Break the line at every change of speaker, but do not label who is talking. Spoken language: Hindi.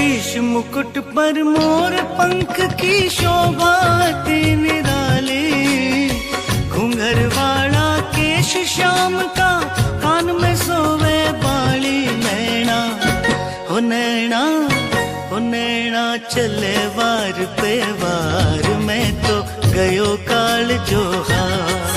शीश मुकुट पर मोर पंख की शोभा अति निराली। घूंघर वाला केश श्याम का कान में सोवे बाली। नैना हो नैना हो नैना चले वार पे वार, मैं तो गयो काल जोहार।